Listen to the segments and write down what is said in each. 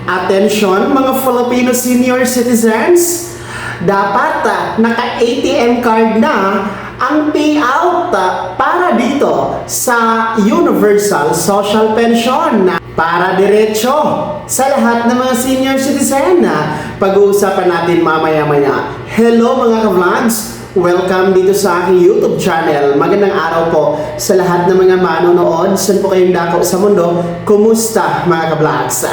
Attention mga Filipino senior citizens, dapat naka-ATM card na ang payout para dito sa Universal Social Pension para diretso sa lahat ng mga senior citizen. Pag-uusapan natin mamaya-maya. Hello mga ka-vlogs! Welcome dito sa aking YouTube channel. Magandang araw po sa lahat ng mga manonood. Saan po kayong dako sa mundo? Kumusta mga ka-vlogs?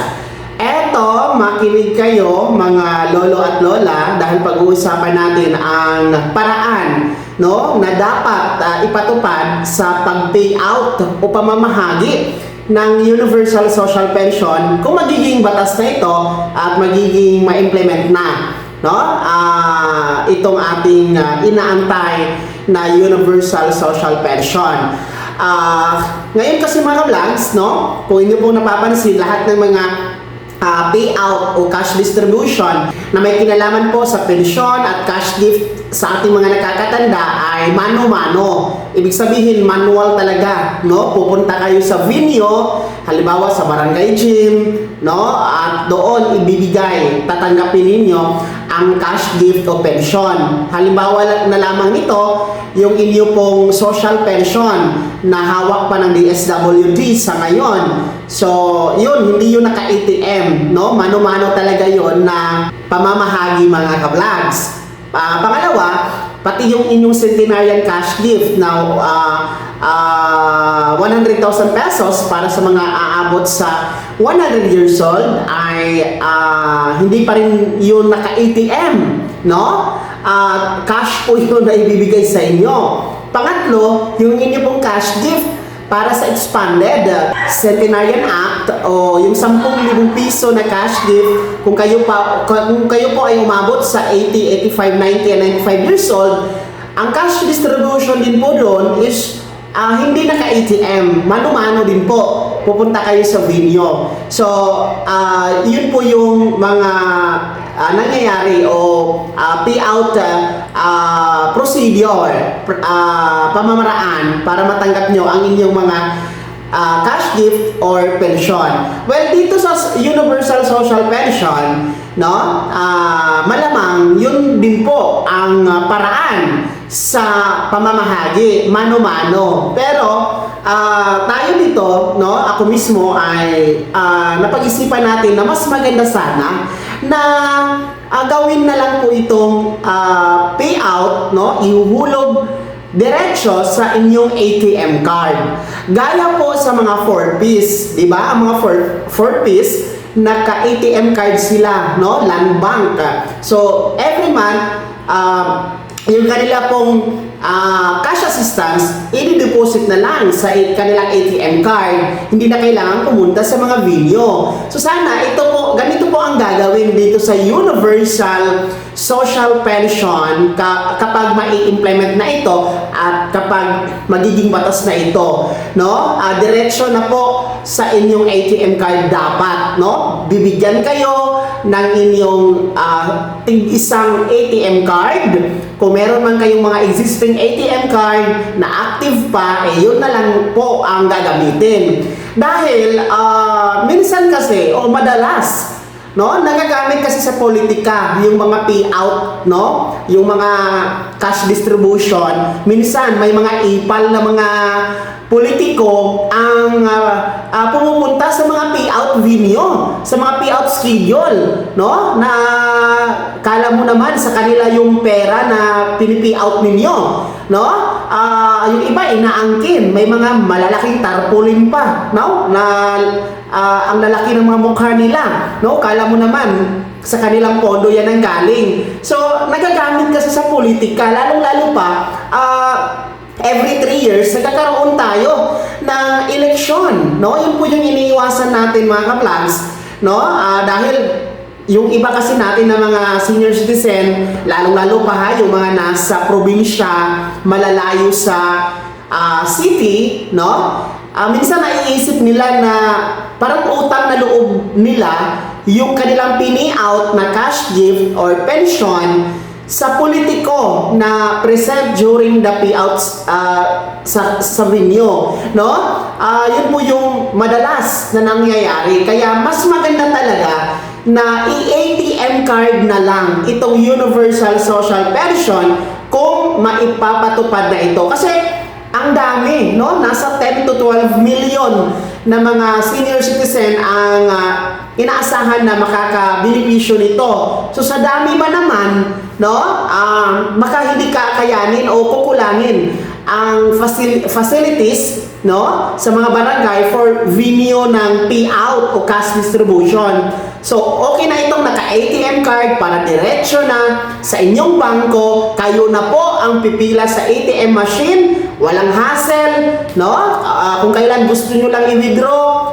Eto, makinig kayo mga lolo at lola dahil pag-uusapan natin ang paraan na dapat ipatupad sa pag-payout o pamamahagi ng Universal Social Pension kung magiging batas na ito at magiging ma-implement na itong ating inaantay na Universal Social Pension. Ngayon kasi mga vlogs, kung inyo pong napapansin, lahat ng mga payout o cash distribution na may kinalaman po sa pensyon at cash gift sa ating mga nakakatanda ay mano-mano. Ibig sabihin, manual talaga. Pupunta kayo sa venue, halimbawa sa barangay gym, at doon ibibigay, tatanggapin ninyo ang cash gift o pensyon. Halimbawa na lamang nito, yung inyo pong social pension na hawak pa ng DSWD sa ngayon. So, yun, hindi yun naka-ATM, mano-mano talaga yun na pamamahagi mga ka-vlogs. Pangalawa, pati yung inyong centenarian cash gift na 100,000 pesos para sa mga aabot sa 100 years old ay hindi pa rin yun naka-ATM, cash po yun na ibibigay sa inyo. Pangatlo, yung inyo pong cash gift para sa expanded Centenarian Act o yung 10,000 piso na cash gift kung kayo po ay umabot sa 80, 85, 90, and 95 years old, ang cash distribution din po doon is hindi naka-ATM, mano-mano din po. Pupunta kayo sa venue. So, yun po yung mga nangyayari o payout procedure, pamamaraan para matanggap nyo ang inyong mga cash gift or pension. Well, dito sa Universal Social Pension, malamang yun din po ang paraan sa pamamahagi, mano-mano. Pero tayo dito, ako mismo ay napag-isipan natin na mas maganda sana na gawin na lang po itong payout, ihuhulog diretso sa inyong ATM card. Gaya po sa mga 4Ps, di ba? Ang mga 4Ps, naka-ATM card sila, land bank. So, every month, yung kanila pong cash assistance, i-deposit na lang sa kanilang ATM card. Hindi na kailangan pumunta sa mga venue. So sana, ganito po ang gagawin dito sa Universal Social Pension kapag mai-implement na ito at kapag magiging batas na ito. Diretso na po sa inyong ATM card dapat. Bibigyan kayo ng inyong tig-isang ATM card. Kung meron man kayong mga existing ATM card na active pa, yun na lang po ang gagamitin. Dahil minsan kasi, o madalas, nagagamit kasi sa politika yung mga payout, yung mga cash distribution. Minsan may mga ipal na mga politiko ang pumupunta sa mga payout venue, sa mga payout schedule, na kala mo naman sa kanila yung pera na pinipayout ninyo, yung iba inaangkin, may mga malalaking tarpaulin pa, na ang lalaki ng mga mukha nila, kala mo naman sa kanilang pondo yan ang galing. So nagagamit kasi sa politika, lalong-lalo pa every 3 years nagkakaroon tayo ng eleksyon, yun po yung iniiwasan natin mga ka-vlogs, dahil yung iba kasi natin na mga senior citizen, lalong-lalo pa yung mga nasa probinsya, malalayo sa city, minsan naiisip nila na parang utang na loob nila yung kanilang pini-out na cash gift or pension sa politiko na present during the payouts sa venue, yun po yung madalas na nangyayari. Kaya mas maganda talaga na i-ATM card na lang itong Universal Social Pension kung maipapatupad na ito. Kasi ang dami, no? Nasa 10 to 12 million na mga senior citizen ang inaasahan na makakabenepisyo nito. So sa dami ba naman, no? Baka hindi kakayanin o kukulangin ang facilities, no, sa mga barangay for venue ng payout o cash distribution. So, okay na itong naka-ATM card para diretso na sa inyong bangko. Kayo na po ang pipila sa ATM machine. Walang hassle, no? Kung kailan gusto nyo lang i-withdraw,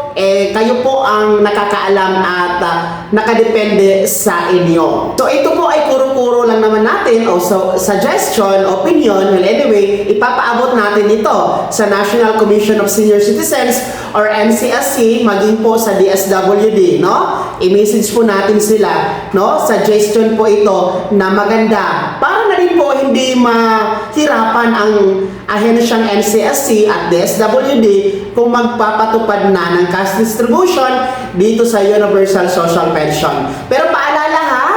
kayo po ang nakakaalam at nakadepende sa inyo. So, ito po ay kuro-kuro lang naman natin o suggestion, opinion. Well, anyway, ipapaabot natin ito sa National Commission of Senior Citizens or NCSC, maging po sa DSWD, no? I-message po natin sila, no? Suggestion po ito na maganda para na rin po hindi mahirapan ang ahensyang NCSC at DSWD kung magpapatupad na ng cash distribution dito sa Universal Social Pension. Pero paalala ha,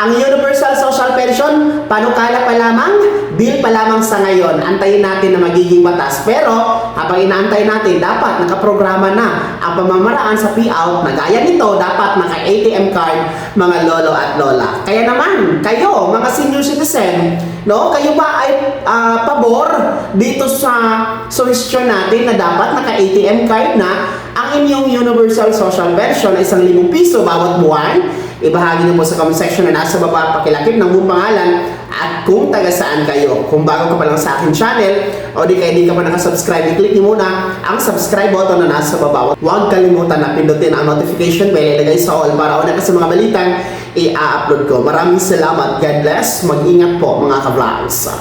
ang Universal Social Pension, panukala pa lamang, bill pa lamang sa ngayon. Antayin natin na magiging batas. Pero habang inaantay natin, dapat nakaprograma na ang pamamaraan sa payout na gaya nito, dapat naka-ATM card mga lolo at lola. Kaya naman, kayo, mga senior citizen, no, kayo ba ay pabor dito sa suggestion natin na dapat naka-ATM card na ang inyong Universal Social Pension ay 1,000 piso bawat buwan? Ibahagi niyo po sa comment section na nasa baba, pakilakip ng buong pangalan at kung taga saan kayo. Kung bago ka pa lang sa akin channel o di kaya di ka pa nakasubscribe, i-click niyo muna ang subscribe button na nasa baba. Huwag kalimutan na pindutin ang notification bell, ilagay sa all para una ka sa mga balitang i-upload ko. Maraming salamat. God bless. Mag-ingat po mga ka-vlogs.